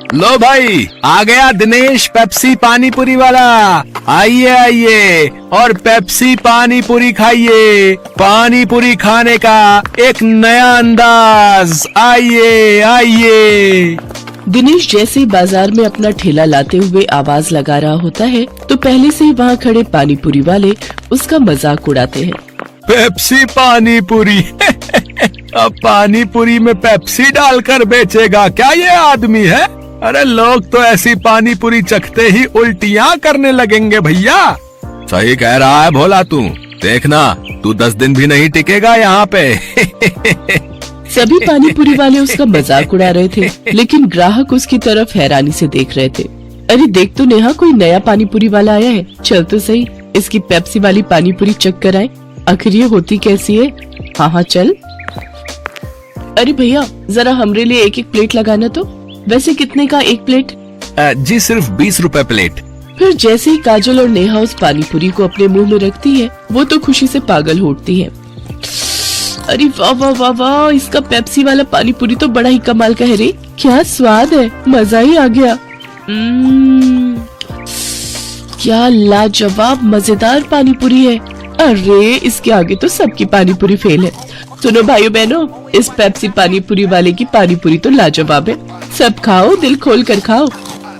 लो भाई, आ गया दिनेश पेप्सी पानी पूरी वाला। आइए आइए और पेप्सी पानी पूरी खाइए। पानी पूरी खाने का एक नया अंदाज। आइए आइए। दिनेश जैसे ही बाजार में अपना ठेला लाते हुए आवाज लगा रहा होता है तो पहले से ही वहाँ खड़े पानी पूरी वाले उसका मजाक उड़ाते हैं। पेप्सी पानी पूरी अब पानी पूरी में पेप्सी डालकर बेचेगा क्या ये आदमी है? अरे लोग तो ऐसी पानी पूरी चखते ही उल्टियाँ करने लगेंगे भैया। सही कह रहा है भोला तू। देखना तू 10 दिन भी नहीं टिकेगा यहाँ पे। सभी पानी पूरी वाले उसका मजाक उड़ा रहे थे, लेकिन ग्राहक उसकी तरफ हैरानी से देख रहे थे। अरे देख तो नेहा, कोई नया पानी पूरी वाला आया है। चल तो सही, इसकी पेप्सी वाली पानी पूरी चख कर आए, आखिर ये होती कैसी है। हाँ हाँ चल। अरे भैया जरा हमरे लिए एक एक प्लेट लगाना तो। वैसे कितने का एक प्लेट? जी सिर्फ 20 रुपए प्लेट। फिर जैसे ही काजल और नेहा उस पानी पूरी को अपने मुंह में रखती है, वो तो खुशी से पागल हो उठती है। अरे वाह वाह वाह वाह, इसका पेप्सी वाला पानी पूरी तो बड़ा ही कमाल का है रे। क्या स्वाद है, मजा ही आ गया। क्या लाजवाब मजेदार पानी पूरी है। अरे इसके आगे तो सबकी पानी पूरी फेल है। सुनो भाइयों बहनों, इस पेप्सी पानी पूरी वाले की पानी पूरी तो लाजवाब है। सब खाओ, दिल खोल कर खाओ,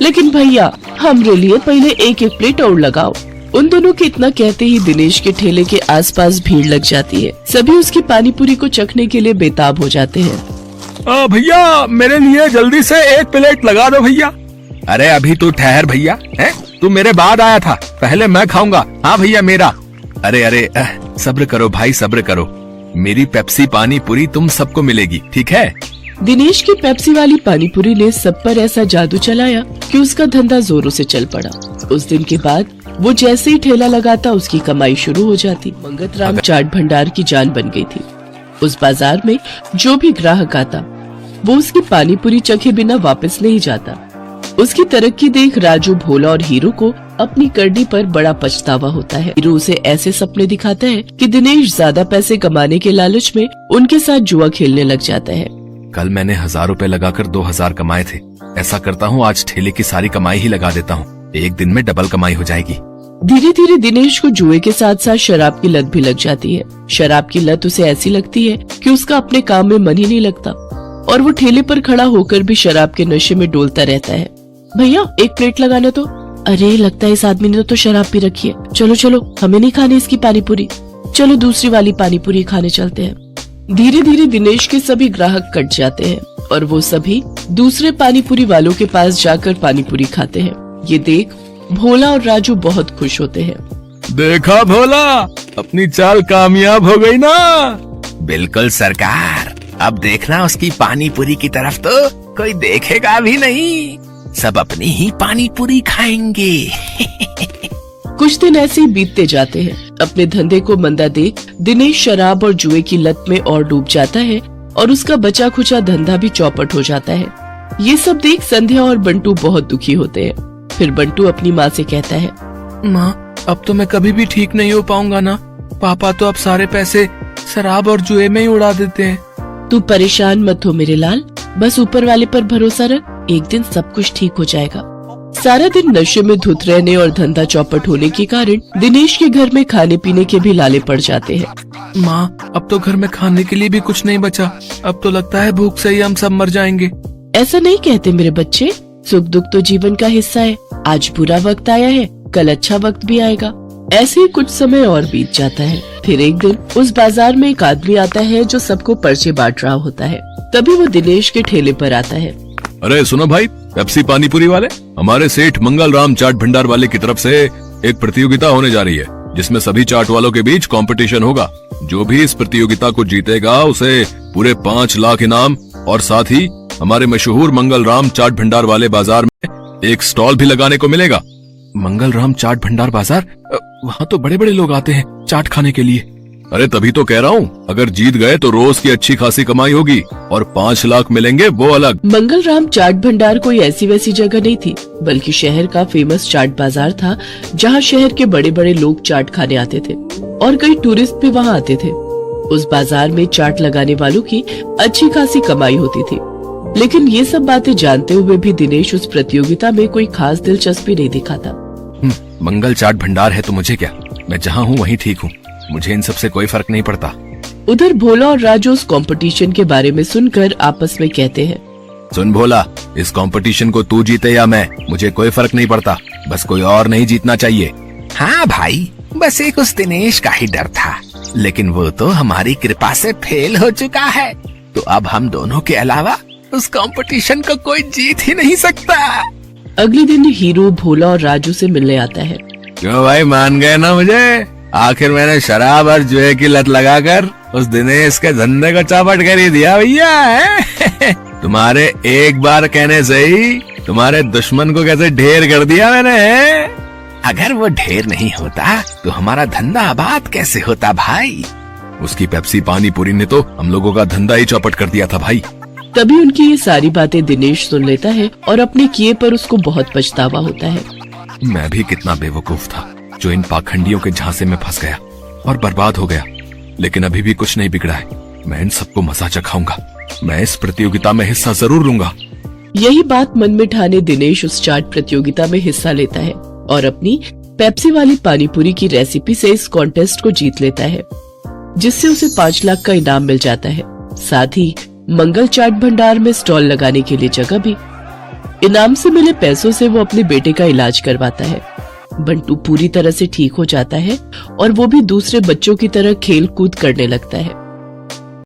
लेकिन भैया हमरे लिए पहले एक एक प्लेट और लगाओ। उन दोनों के इतना कहते ही दिनेश के ठेले के आसपास भीड़ लग जाती है। सभी उसकी पानी पूरी को चखने के लिए बेताब हो जाते हैं। भैया मेरे लिए जल्दी से एक प्लेट लगा दो भैया। अरे अभी तू ठहर भैया, है तू मेरे बाद आया था, पहले मैं खाऊंगा। हाँ भैया मेरा। अरे अरे सब्र करो भाई, सब्र करो। मेरी पेप्सी पानी पूरी तुम सबको मिलेगी, ठीक है? दिनेश की पेप्सी वाली पानी पूरी ने सब पर ऐसा जादू चलाया कि उसका धंधा जोरों से चल पड़ा। उस दिन के बाद वो जैसे ही ठेला लगाता उसकी कमाई शुरू हो जाती। मंगत राम चाट भंडार की जान बन गई थी। उस बाजार में जो भी ग्राहक आता वो उसकी पानी पूरी चखे बिना वापस नहीं जाता। उसकी तरक्की देख राजू, भोला और हीरो को अपनी करनी पर बड़ा पछतावा होता है। हीरो उसे ऐसे सपने दिखाता है कि दिनेश ज्यादा पैसे कमाने के लालच में उनके साथ जुआ खेलने लग जाता है। कल मैंने 1000 रुपए लगाकर 2000 कमाए थे। ऐसा करता हूँ, आज ठेले की सारी कमाई ही लगा देता हूँ। एक दिन में डबल कमाई हो जाएगी। धीरे धीरे दिनेश को जुए के साथ साथ शराब की लत भी लग जाती है। शराब की लत उसे ऐसी लगती है कि उसका अपने काम में मन ही नहीं लगता और वो ठेले पर खड़ा होकर भी शराब के नशे में डोलता रहता है। भैया एक प्लेट लगाना तो। अरे लगता है इस आदमी ने तो शराब पी रखी है। चलो चलो, हमें नहीं खानी इसकी पानी पूरी, चलो दूसरी वाली पानी पूरी खाने चलते हैं। धीरे धीरे दिनेश के सभी ग्राहक कट जाते हैं और वो सभी दूसरे पानी पूरी वालों के पास जाकर पानी पूरी खाते हैं। ये देख भोला और राजू बहुत खुश होते हैं। देखा भोला, अपनी चाल कामयाब हो गई ना। बिल्कुल सरकार, अब देखना उसकी पानी पूरी की तरफ तो कोई देखेगा भी नहीं, सब अपनी ही पानी पूरी खाएंगे। कुछ दिन ऐसे ही बीतते जाते हैं। अपने धंधे को मंदा देख दिनेश शराब और जुए की लत में और डूब जाता है और उसका बचा खुचा धंधा भी चौपट हो जाता है। ये सब देख संध्या और बंटू बहुत दुखी होते हैं। फिर बंटू अपनी माँ से कहता है, माँ अब तो मैं कभी भी ठीक नहीं हो पाऊंगा ना। पापा तो अब सारे पैसे शराब और जुए में ही उड़ा देते हैं। तू परेशान मत हो मेरे लाल, बस ऊपर वाले पर भरोसा रख, एक दिन सब कुछ ठीक हो जाएगा। सारा दिन नशे में धुत रहने और धंधा चौपट होने के कारण दिनेश के घर में खाने पीने के भी लाले पड़ जाते हैं। माँ अब तो घर में खाने के लिए भी कुछ नहीं बचा। अब तो लगता है भूख से ही हम सब मर जाएंगे। ऐसा नहीं कहते मेरे बच्चे, सुख दुख तो जीवन का हिस्सा है। आज बुरा वक्त आया है, कल अच्छा वक्त भी आएगा। ऐसे ही कुछ समय और बीत जाता है। फिर एक दिन उस बाजार में एक आदमी आता है जो सबको पर्चे बांट रहा होता है। तभी वो दिनेश के ठेले पर आता है। अरे सुनो भाई, पेप्सी पानी पूरी वाले, हमारे सेठ मंगल राम चाट भंडार वाले की तरफ से एक प्रतियोगिता होने जा रही है, जिसमें सभी चाट वालों के बीच कंपटीशन होगा। जो भी इस प्रतियोगिता को जीतेगा उसे पूरे 5 लाख इनाम और साथ ही हमारे मशहूर मंगल राम चाट भंडार वाले बाजार में एक स्टॉल भी लगाने को मिलेगा। मंगल राम चाट भंडार बाजार, वहाँ तो बड़े बड़े लोग आते हैं चाट खाने के लिए। अरे तभी तो कह रहा हूँ, अगर जीत गए तो रोज की अच्छी खासी कमाई होगी और 5 लाख मिलेंगे वो अलग। मंगल राम चाट भंडार कोई ऐसी वैसी जगह नहीं थी, बल्कि शहर का फेमस चाट बाजार था, जहाँ शहर के बड़े बड़े लोग चाट खाने आते थे और कई टूरिस्ट भी वहाँ आते थे। उस बाजार में चाट लगाने वालों की अच्छी खासी कमाई होती थी, लेकिन ये सब बातें जानते हुए भी दिनेश उस प्रतियोगिता में कोई खास दिलचस्पी नहीं दिखाता। मंगल चाट भंडार है तो मुझे क्या, मैं जहाँ हूँ वहीं ठीक हूँ, मुझे इन सब से कोई फर्क नहीं पड़ता। उधर भोला और राजू उस कंपटीशन के बारे में सुनकर आपस में कहते हैं, सुन भोला, इस कंपटीशन को तू जीते या मैं, मुझे कोई फर्क नहीं पड़ता, बस कोई और नहीं जीतना चाहिए। हाँ भाई, बस एक उस दिनेश का ही डर था, लेकिन वो तो हमारी कृपा से फेल हो चुका है, तो अब हम दोनों के अलावा उस कंपटीशन को कोई जीत ही नहीं सकता। अगले दिन हीरो भोला और राजू से मिलने आता है। क्यों भाई, मान गए ना मुझे? आखिर मैंने शराब और जुए की लत लगाकर उस दिनेश के धंधे को चौपट कर ही दिया भैया। तुम्हारे एक बार कहने से ही तुम्हारे दुश्मन को कैसे ढेर कर दिया मैंने। अगर वो ढेर नहीं होता तो हमारा धंधा आबाद कैसे होता भाई? उसकी पेप्सी पानी पूरी ने तो हम लोगों का धंधा ही चौपट कर दिया था भाई। तभी उनकी ये सारी बातें दिनेश सुन लेता है और अपने किए पर उसको बहुत पछतावा होता है। मैं भी कितना बेवकूफ था जो इन पाखंडियों के झांसे में फंस गया और बर्बाद हो गया, लेकिन अभी भी कुछ नहीं बिगड़ा है। मैं इन सबको मजा चखाऊंगा, मैं इस प्रतियोगिता में हिस्सा जरूर लूंगा। यही बात मन में ठाने दिनेश उस चाट प्रतियोगिता में हिस्सा लेता है और अपनी पेप्सी वाली पानीपुरी की रेसिपी से इस कॉन्टेस्ट को जीत लेता है, जिससे उसे 5 लाख का इनाम मिल जाता है। साथ ही मंगल चाट भंडार में स्टॉल लगाने के लिए जगह भी। इनाम से मिले पैसों से वो अपने बेटे का इलाज करवाता है। बंटू पूरी तरह से ठीक हो जाता है और वो भी दूसरे बच्चों की तरह खेल कूद करने लगता है।